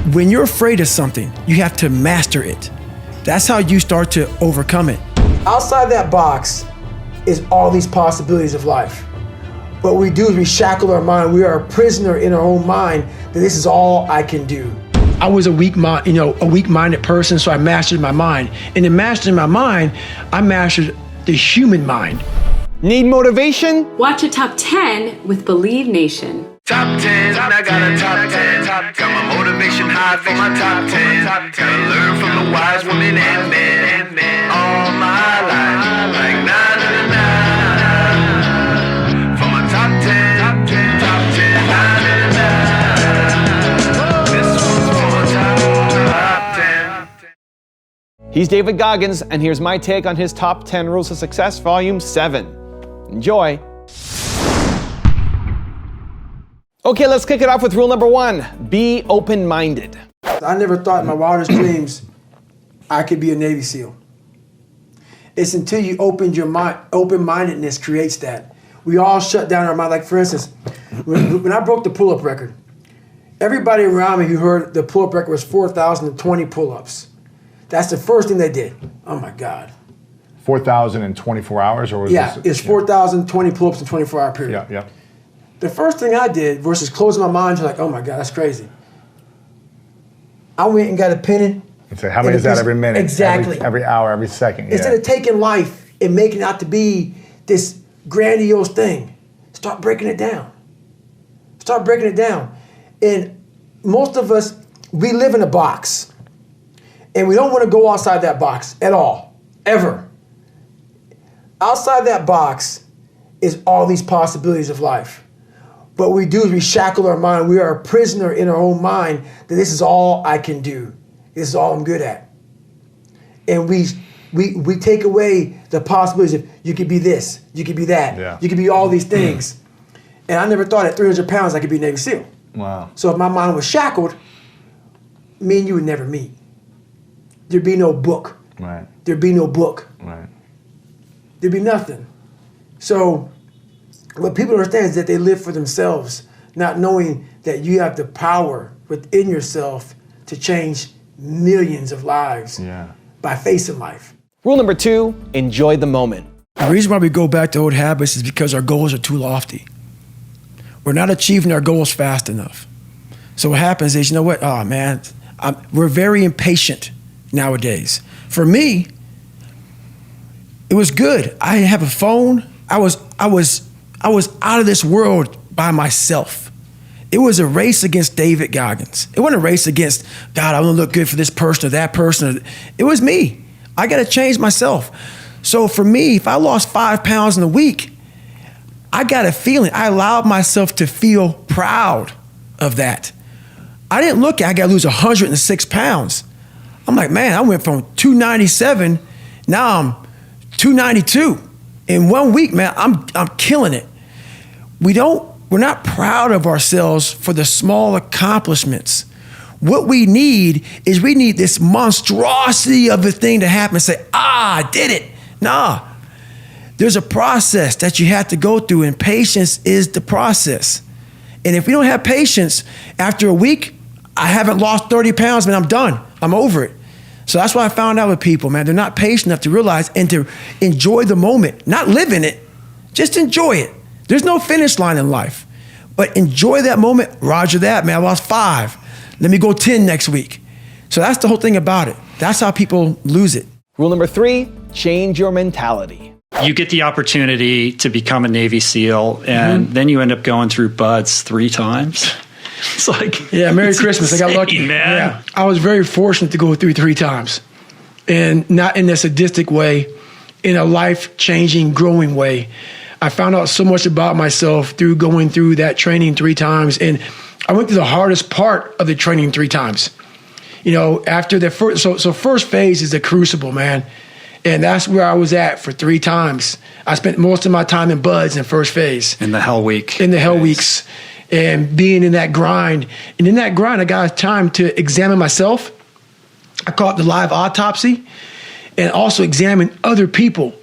When you're afraid of something, you have to master it. That's how you start to overcome it. Outside that box is all these possibilities of life. What we do is we shackle our mind. We are a prisoner in our own mind that this is all I can do. I was a weak-minded person, so I mastered my mind. And in mastering my mind, I mastered the human mind. Need motivation? Watch a top 10 with Believe Nation. Top 10, I got a top 10. Got my motivation high for my top 10. Gotta learn from the wise women and men. All my life, like 9 and 9. For my top 10, top 10, 9 and 9. This one's for my top 10. He's David Goggins, and here's my take on his Top 10 Rules of Success, Volume 7. Enjoy. Okay, let's kick it off with rule number 1. Be open-minded. I never thought in my wildest dreams I could be a Navy SEAL. It's until you open your mind, open-mindedness creates that. We all shut down our mind. Like for instance, when I broke the pull-up record, everybody around me who heard the pull-up record was 4,020 pull-ups. That's the first thing they did. Oh my God. 4,000 in 24 hours, or was yeah, this? It's 4,020 pull-ups in a 24-hour period. Yeah. The first thing I did versus closing my mind to like, oh my God, that's crazy. I went and got a pen And say, how many is that every minute? Exactly. Every hour, every second. Instead of taking life and making it out to be this grandiose thing, start breaking it down. Start breaking it down. And most of us, we live in a box. And we don't want to go outside that box at all, ever. Outside that box is all these possibilities of life. What we do is we shackle our mind. We are a prisoner in our own mind that this is all I can do. This is all I'm good at. And we take away the possibilities of you could be this, you could be that, you could be all these things. And I never thought at 300 pounds I could be a Navy SEAL. Wow. So if my mind was shackled, me and you would never meet. There'd be no book. Right. There'd be no book. Right. There'd be nothing. So what people understand is that they live for themselves, not knowing that you have the power within yourself to change millions of lives by facing life. Rule number 2, enjoy the moment. The reason why we go back to old habits is because our goals are too lofty. We're not achieving our goals fast enough. So what happens is, you know what? Oh man, we're very impatient nowadays. For me, it was good. I didn't have a phone. I was out of this world by myself. It was a race against David Goggins. It wasn't a race against, God, I want to look good for this person or that person. It was me. I got to change myself. So for me, if I lost 5 pounds in a week, I got a feeling. I allowed myself to feel proud of that. I didn't look at, I got to lose 106 pounds. I'm like, man, I went from 297, now I'm 292. In 1 week, man, I'm killing it. We're not proud of ourselves for the small accomplishments. What we need is we need this monstrosity of a thing to happen and say, I did it. Nah, there's a process that you have to go through, and patience is the process. And if we don't have patience, after a week, I haven't lost 30 pounds, man, I'm done. I'm over it. So that's what I found out with people, man. They're not patient enough to realize and to enjoy the moment, not live in it, just enjoy it. There's no finish line in life, but enjoy that moment. Roger that, man, I lost 5. Let me go 10 next week. So that's the whole thing about it. That's how people lose it. Rule number 3, change your mentality. You get the opportunity to become a Navy SEAL, and then you end up going through BUD/S 3 times. It's like, yeah, Merry Christmas. Insane, I got lucky, man. Yeah. I was very fortunate to go through 3 times, and not in a sadistic way, in a life-changing, growing way. I found out so much about myself through going through that training 3 times, and I went through the hardest part of the training 3 times. You know, after the first, so first phase is the crucible, man, and that's where I was at for 3 times. I spent most of my time in BUD/S in first phase. In the hell week. In the hell weeks. And being in that grind. And in that grind, I got time to examine myself. I call it the live autopsy. And also examine other people.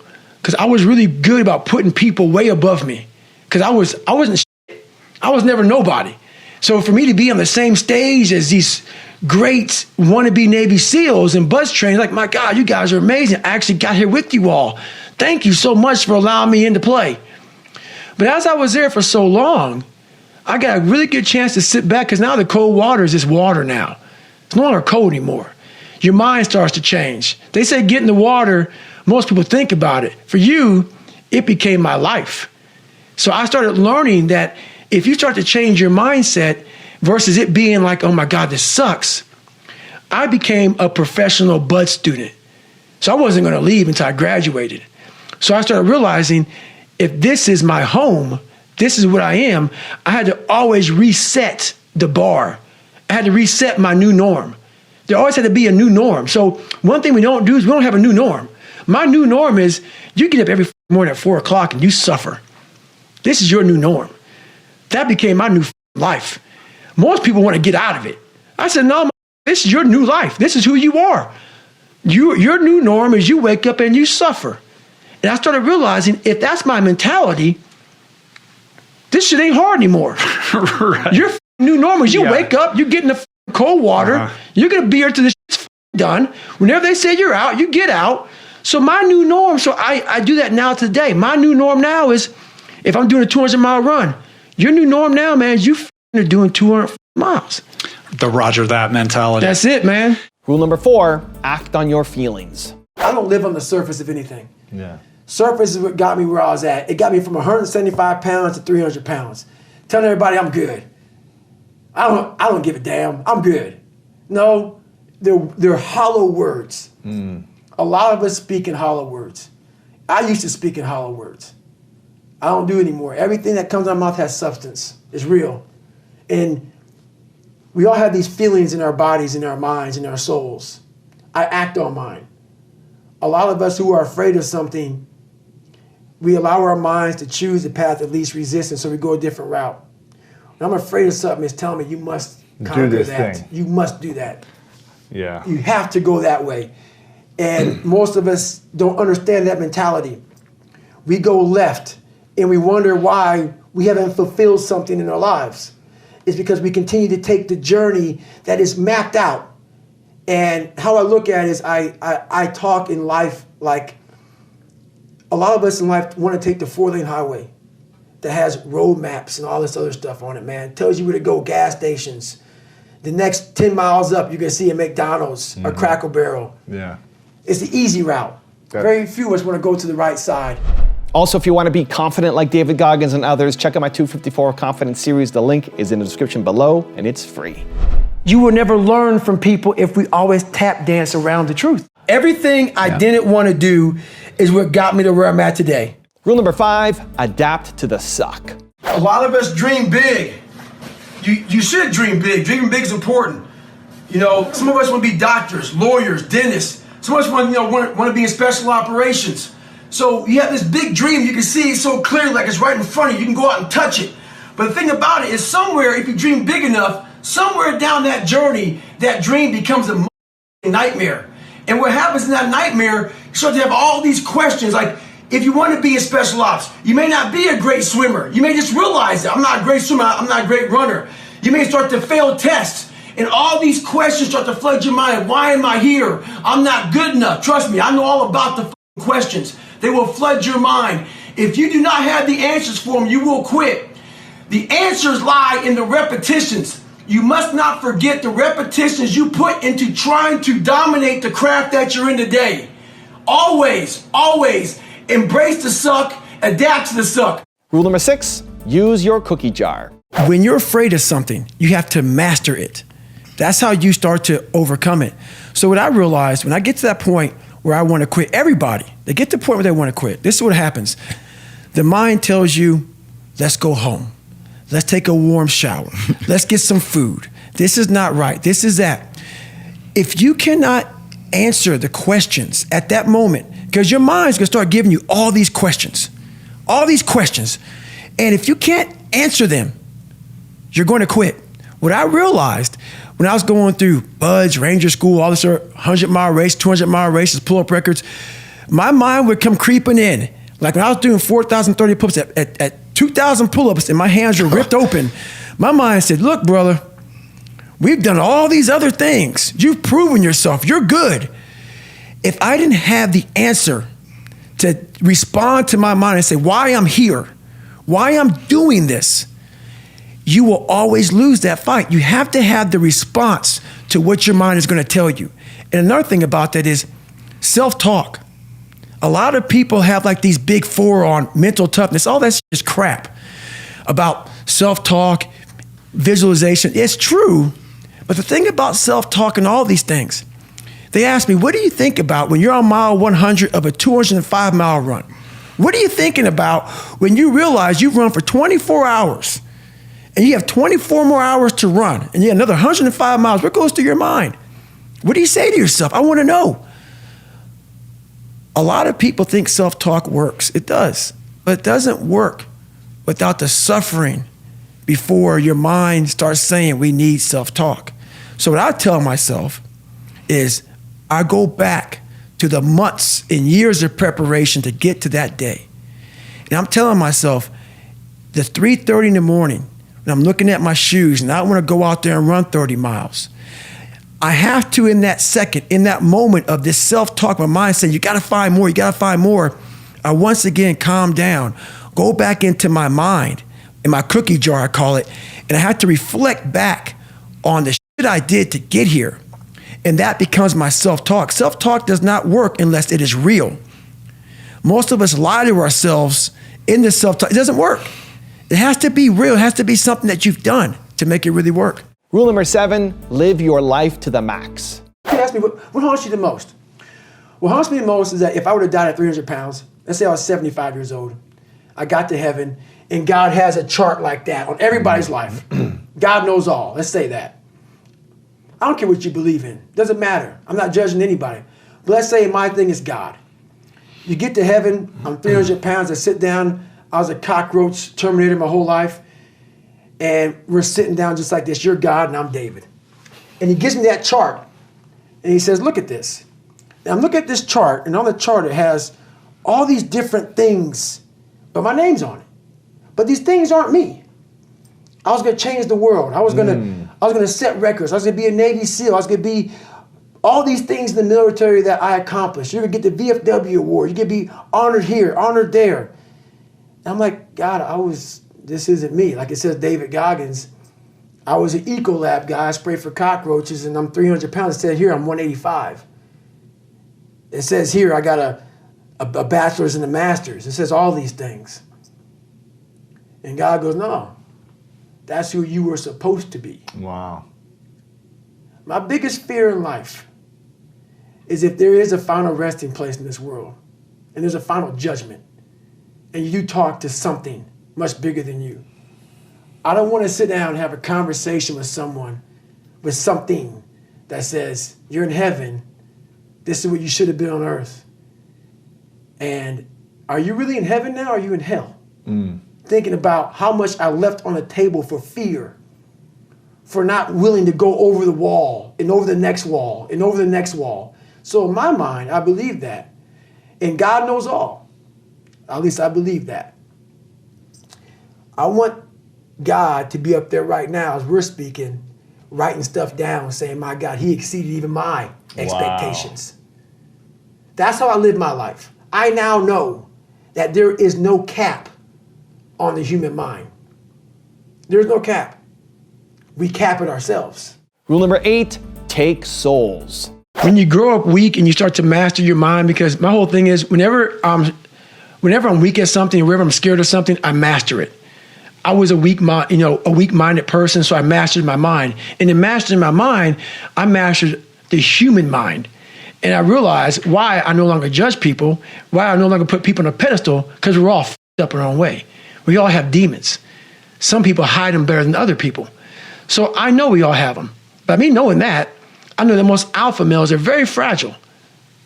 Because I was really good about putting people way above me. Because I wasn't shit. I was never nobody. So for me to be on the same stage as these great wannabe Navy SEALs and buzz trainers, like, my God, you guys are amazing. I actually got here with you all. Thank you so much for allowing me into play. But as I was there for so long, I got a really good chance to sit back, because now the cold water is just water now. It's no longer cold anymore. Your mind starts to change. They say get in the water, most people think about it. For you, it became my life. So I started learning that if you start to change your mindset versus it being like, oh my God, this sucks, I became a professional bud student. So I wasn't going to leave until I graduated. So I started realizing, if this is my home, this is what I am, I had to always reset the bar. I had to reset my new norm. There always had to be a new norm. So one thing we don't do is we don't have a new norm. My new norm is you get up every morning at 4 o'clock and you suffer. This is your new norm. That became my new life. Most people want to get out of it. I said, no, this is your new life. This is who you are. Your new norm is you wake up and you suffer. And I started realizing, if that's my mentality, this shit ain't hard anymore. Right. Your new norm is you wake up, you get in the cold water, you get a beer till the shit's done. Whenever they say you're out, you get out. So my new norm, so I do that now today. My new norm now is, if I'm doing a 200-mile run, your new norm now, man, is you are doing 200 miles. The Roger that mentality. That's it, man. Rule number 4, act on your feelings. I don't live on the surface of anything. Yeah. Surface is what got me where I was at. It got me from 175 pounds to 300 pounds. Telling everybody I'm good. I don't give a damn. I'm good. No, they're hollow words. A lot of us speak in hollow words. I used to speak in hollow words. I don't do it anymore. Everything that comes out of my mouth has substance. It's real. And we all have these feelings in our bodies, in our minds, in our souls. I act on mine. A lot of us who are afraid of something, we allow our minds to choose the path of least resistance, so we go a different route. When I'm afraid of something, it's telling me you must conquer this that. thing. You must do that. Yeah. You have to go that way. And most of us don't understand that mentality. We go left and we wonder why we haven't fulfilled something in our lives. It's because we continue to take the journey that is mapped out. And how I look at it is I talk in life like a lot of us in life want to take the 4-lane highway that has road maps and all this other stuff on it, man. It tells you where to go, gas stations. The next 10 miles up, you're going to see a McDonald's, a Cracker Barrel. Yeah. It's the easy route. Very few of us want to go to the right side. Also, if you want to be confident like David Goggins and others, check out my 254 Confidence series. The link is in the description below, and it's free. You will never learn from people if we always tap dance around the truth. Everything I didn't want to do is what got me to where I'm at today. Rule number 5, adapt to the suck. A lot of us dream big. You should dream big. Dreaming big is important. You know, some of us want to be doctors, lawyers, dentists. Some of us want to be in special operations. So you have this big dream, you can see it so clearly, like it's right in front of you. You can go out and touch it. But the thing about it is, somewhere, if you dream big enough, somewhere down that journey, that dream becomes a nightmare. And what happens in that nightmare, you start to have all these questions. Like, if you want to be in special ops, you may not be a great swimmer. You may just realize that I'm not a great swimmer, I'm not a great runner. You may start to fail tests. And all these questions start to flood your mind. Why am I here? I'm not good enough. Trust me, I know all about the questions. They will flood your mind. If you do not have the answers for them, you will quit. The answers lie in the repetitions. You must not forget the repetitions you put into trying to dominate the craft that you're in today. Always, always embrace the suck, adapt to the suck. Rule number 6, use your cookie jar. When you're afraid of something, you have to master it. That's how you start to overcome it. So what I realized, when I get to that point where I want to quit, everybody, they get to the point where they want to quit. This is what happens. The mind tells you, let's go home. Let's take a warm shower. Let's get some food. This is not right. This is that. If you cannot answer the questions at that moment, because your mind's going to start giving you all these questions. And if you can't answer them, you're going to quit. What I realized when I was going through BUD/S, Ranger School, all this 100-mile race, 200-mile races, pull-up records, my mind would come creeping in. Like when I was doing 4,030 pull-ups at 2,000 pull-ups and my hands were ripped open, My mind said, look, brother, we've done all these other things. You've proven yourself. You're good. If I didn't have the answer to respond to my mind and say why I'm here, why I'm doing this, you will always lose that fight. You have to have the response to what your mind is going to tell you. And another thing about that is self-talk. A lot of people have like these big four on mental toughness. All that's just crap about self-talk, visualization. It's true, but the thing about self-talk and all these things, they ask me, what do you think about when you're on mile 100 of a 205-mile run? What are you thinking about when you realize you've run for 24 hours and you have 24 more hours to run and you have another 105 miles? What goes through your mind? What do you say to yourself? I want to know. A lot of people think self-talk works. It does, but it doesn't work without the suffering before your mind starts saying we need self-talk. So what I tell myself is I go back to the months and years of preparation to get to that day. And I'm telling myself, the 3:30 in the morning, when I'm looking at my shoes and I want to go out there and run 30 miles, I have to, in that second, in that moment of this self-talk, my mind saying, you got to find more, you got to find more. I once again calm down, go back into my mind, in my cookie jar, I call it, and I have to reflect back on the shit I did to get here. And that becomes my self-talk. Self-talk does not work unless it is real. Most of us lie to ourselves in this self-talk. It doesn't work. It has to be real. It has to be something that you've done to make it really work. Rule number 7, live your life to the max. You ask me, what haunts you the most? What haunts me the most is that if I would have died at 300 pounds, let's say I was 75 years old, I got to heaven, and God has a chart like that on everybody's life. God knows all. Let's say that. I don't care what you believe in. Doesn't matter. I'm not judging anybody. But let's say my thing is God. You get to heaven, I'm 300 pounds, I sit down, I was a cockroach terminator my whole life, and we're sitting down just like this. You're God and I'm David. And he gives me that chart, and he says, look at this. Now I'm looking at this chart, and on the chart it has all these different things, but my name's on it. But these things aren't me. I was going to change the world. I was going to set records. I was going to be a Navy SEAL. I was going to be all these things in the military that I accomplished. You're going to get the VFW award. You're going to be honored here, honored there. And I'm like, God, this isn't me. Like it says David Goggins, I was an Ecolab guy. I sprayed for cockroaches, and I'm 300 pounds. It said here I'm 185. It says here I got a bachelor's and a master's. It says all these things. And God goes, no, that's who you were supposed to be. Wow. My biggest fear in life is if there is a final resting place in this world, and there's a final judgment, and you talk to something much bigger than you. I don't want to sit down and have a conversation with someone, with something that says, you're in heaven, this is what you should have been on earth. And are you really in heaven now, or are you in hell? Thinking about how much I left on the table for fear, for not willing to go over the wall, and over the next wall, and over the next wall. So in my mind, I believe that. And God knows all. At least I believe that. I want God to be up there right now as we're speaking, writing stuff down, saying, my God, he exceeded even my expectations. That's how I live my life. I now know that there is no cap on the human mind. There's no cap. We cap it ourselves. Rule number 8, take souls. When you grow up weak and you start to master your mind, because my whole thing is whenever I'm weak at something, whenever I'm scared of something, I master it. I was a weak-minded person, so I mastered my mind. And in mastering my mind, I mastered the human mind. And I realized why I no longer judge people, why I no longer put people on a pedestal, because we're all f***ed up our own way. We all have demons. Some people hide them better than other people. So I know we all have them. But me knowing that, I know that most alpha males are very fragile.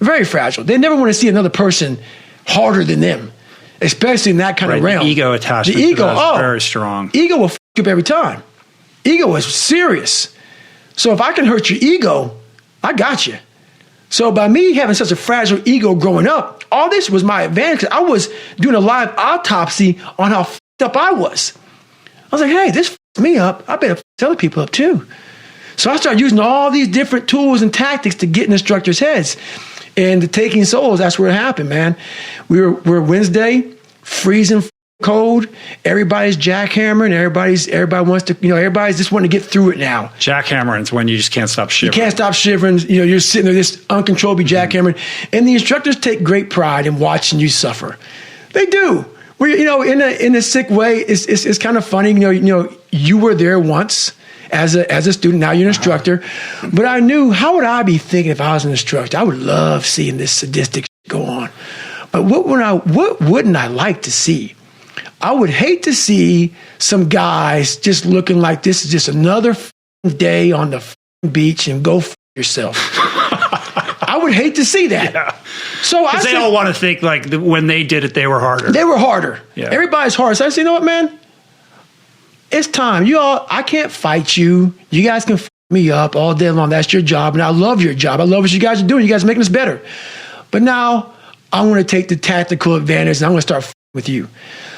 Very fragile. They never want to see another person harder than them, especially in that kind of realm. The ego attachment the ego, to that is very strong. Ego will f*** you up every time. Ego is serious. So if I can hurt your ego, I got you. So by me having such a fragile ego growing up, all this was my advantage. I was doing a live autopsy on how f***ed up I was. I was like, hey, this me up, I better other people up too. So I started using all these different tools and tactics to get in instructors' heads. And the taking souls, that's where it happened, man. We're Wednesday, freezing cold. Everybody's jackhammering. Everybody wants to, everybody's just wanting to get through it now. Jackhammering's when you just can't stop shivering. You can't stop shivering. You're sitting there, this uncontrollably jackhammering. And the instructors take great pride in watching you suffer. They do. In a sick way, it's kind of funny. You were there once as a student. Now you're an instructor. But I knew, how would I be thinking if I was an instructor? I would love seeing this sadistic go on. But what wouldn't I like to see? I would hate to see some guys just looking like this is just another day on the beach and go yourself. I would hate to see that. Yeah. So they all want to think like when they did it, they were harder. They were harder. Yeah. Everybody's hard. So I said, you know what, man? It's time. I can't fight you. You guys can me up all day long. That's your job. And I love your job. I love what you guys are doing. You guys are making us better. But now I want to take the tactical advantage and I'm going to start with you.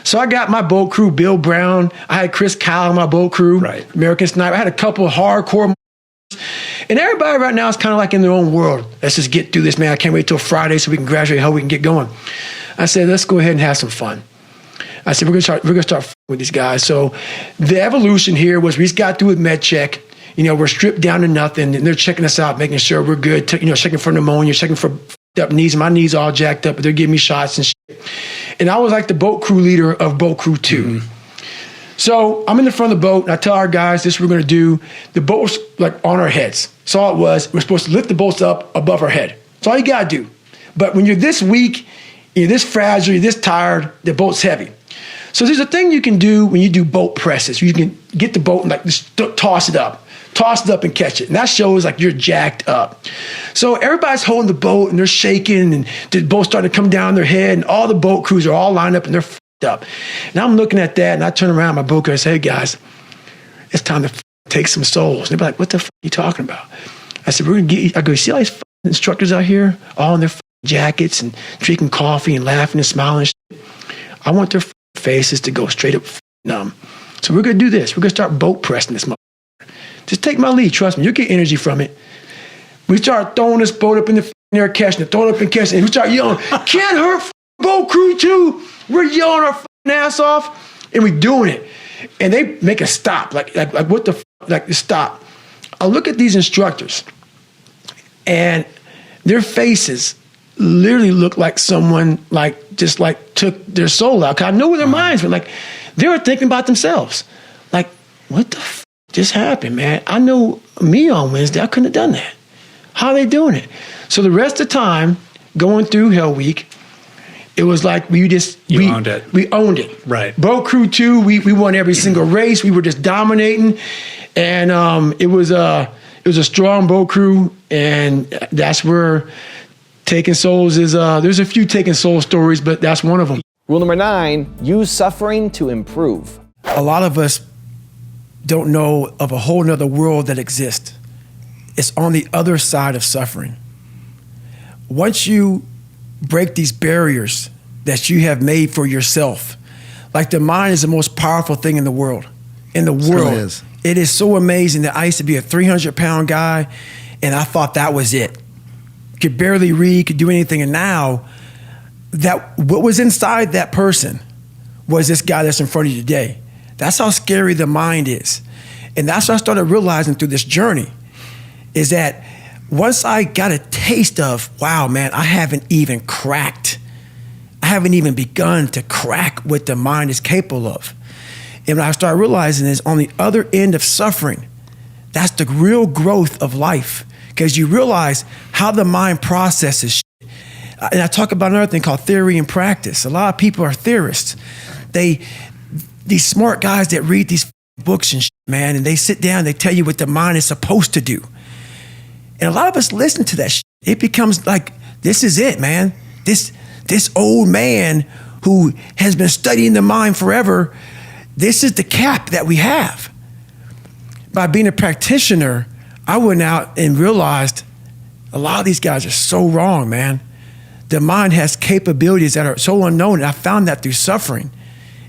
So I got my boat crew, Bill Brown. I had Chris Kyle on my boat crew, right. American Sniper. I had a couple of hardcore. And everybody right now is kind of like in their own world. Let's just get through this, man. I can't wait till Friday so we can graduate, how we can get going. I said, let's go ahead and have some fun. I said, we're gonna start with these guys. So the evolution here was we just got through with med check. We're stripped down to nothing, and they're checking us out, making sure we're good. Checking for pneumonia, checking for up knees. My knees all jacked up, but they're giving me shots and shit. And I was like the boat crew leader of boat crew 2. Mm-hmm. So I'm in the front of the boat, and I tell our guys, this is what we're going to do. The boat was like on our heads. That's all it was. We're supposed to lift the boats up above our head. That's all you got to do. But when you're this weak, you're this fragile, you're this tired, the boat's heavy. So there's a thing you can do when you do boat presses. You can get the boat and like just toss it up and catch it. And that shows like you're jacked up. So everybody's holding the boat and they're shaking and the boat's starting to come down their head and all the boat crews are all lined up and they're f***ed up. And I'm looking at that and I turn around my boat crew and I say, hey guys, it's time to take some souls. And they're like, what the f*** are you talking about? I said, we're going to get, I go, see all these instructors out here, all in their jackets and drinking coffee and laughing and smiling and shit. I want their faces to go straight up numb. So we're going to do this. We're going to start boat pressing this motherfucker. Just take my lead. Trust me. You'll get energy from it. We start throwing this boat up in the air, catching it, throwing it up and catching it. And we start yelling, can't hurt boat crew 2. We're yelling our ass off and we're doing it. And they make a stop. Like what the like stop. I look at these instructors and their faces literally look like someone just took their soul out. 'Cause I know where their minds were. Like they were thinking about themselves. Like, what the just happened, man? I know me on Wednesday, I couldn't have done that. How are they doing it? So the rest of the time, going through Hell Week, it was like we owned it. We owned it. Right. Boat Crew 2, we won every single race. We were just dominating. And it was a strong boat crew. And that's where Taking Souls is, there's a few Taking Soul stories, but that's one of them. Rule number 9, use suffering to improve. A lot of us don't know of a whole nother world that exists. It's on the other side of suffering. Once you break these barriers that you have made for yourself, like the mind is the most powerful thing in the world. In the world. It is. It is so amazing that I used to be a 300-pound guy and I thought that was it. Could barely read, could do anything. And now, what was inside that person was this guy that's in front of you today. That's how scary the mind is. And that's what I started realizing through this journey, is that once I got a taste of, wow, man, I haven't even begun to crack what the mind is capable of. And what I started realizing is on the other end of suffering, that's the real growth of life, because you realize how the mind processes shit. And I talk about another thing called theory and practice. A lot of people are theorists. These smart guys that read these books and shit, man, and they sit down, they tell you what the mind is supposed to do. And a lot of us listen to that shit. It becomes like, this is it, man. This old man who has been studying the mind forever, this is the cap that we have. By being a practitioner, I went out and realized a lot of these guys are so wrong, man. The mind has capabilities that are so unknown, and I found that through suffering.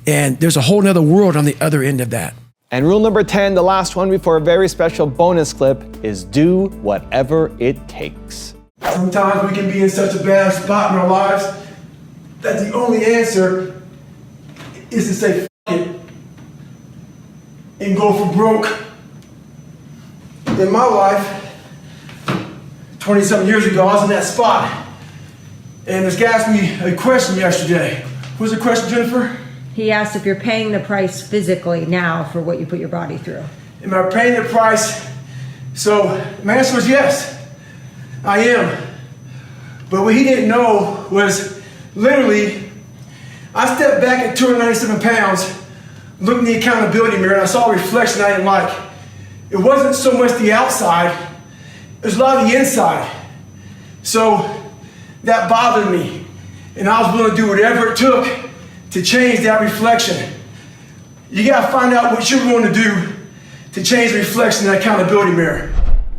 And there's a whole nother world on the other end of that. And rule number 10, the last one before a very special bonus clip, is do whatever it takes. Sometimes we can be in such a bad spot in our lives that the only answer is to say F it and go for broke. In my life, 20-something years ago, I was in that spot. And this guy asked me a question yesterday. What was the question, Jennifer? He asked if you're paying the price physically now for what you put your body through. Am I paying the price? So my answer was yes, I am. But what he didn't know was literally, I stepped back at 297 pounds, looked in the accountability mirror, and I saw a reflection I didn't like. It wasn't so much the outside, it was a lot of the inside. So that bothered me. And I was willing to do whatever it took to change that reflection. You gotta find out what you're going to do to change the reflection in that accountability mirror.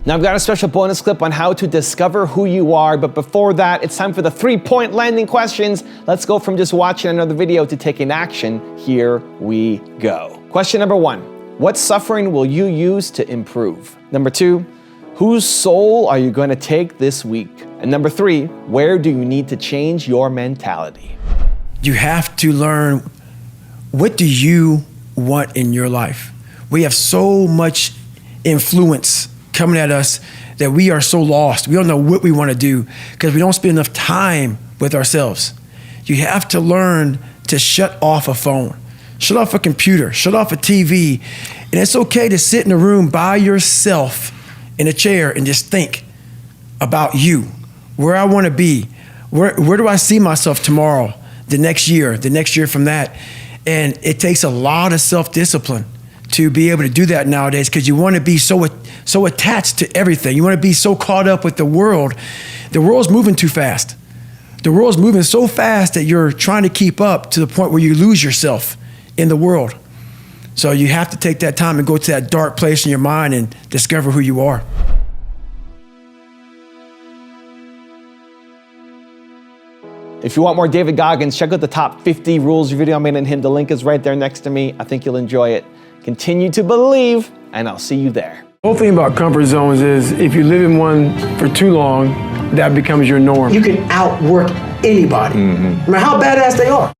Now I've got a special bonus clip on how to discover who you are, but before that, it's time for the 3-point landing questions. Let's go from just watching another video to taking action. Here we go. Question number 1, what suffering will you use to improve? Number 2, whose soul are you going to take this week? And number 3, where do you need to change your mentality? You have to learn, what do you want in your life? We have so much influence coming at us that we are so lost. We don't know what we want to do because we don't spend enough time with ourselves. You have to learn to shut off a phone, shut off a computer, shut off a TV. And it's okay to sit in a room by yourself in a chair and just think about you, where I want to be, where do I see myself tomorrow, the next year from that. And it takes a lot of self-discipline to be able to do that nowadays because you want to be so attached to everything. You want to be so caught up with the world. The world's moving too fast. The world's moving so fast that you're trying to keep up to the point where you lose yourself in the world. So you have to take that time and go to that dark place in your mind and discover who you are. If you want more David Goggins, check out the top 50 rules video I made on him. The link is right there next to me. I think you'll enjoy it. Continue to believe, and I'll see you there. The whole thing about comfort zones is if you live in one for too long, that becomes your norm. You can outwork anybody, no matter how badass they are.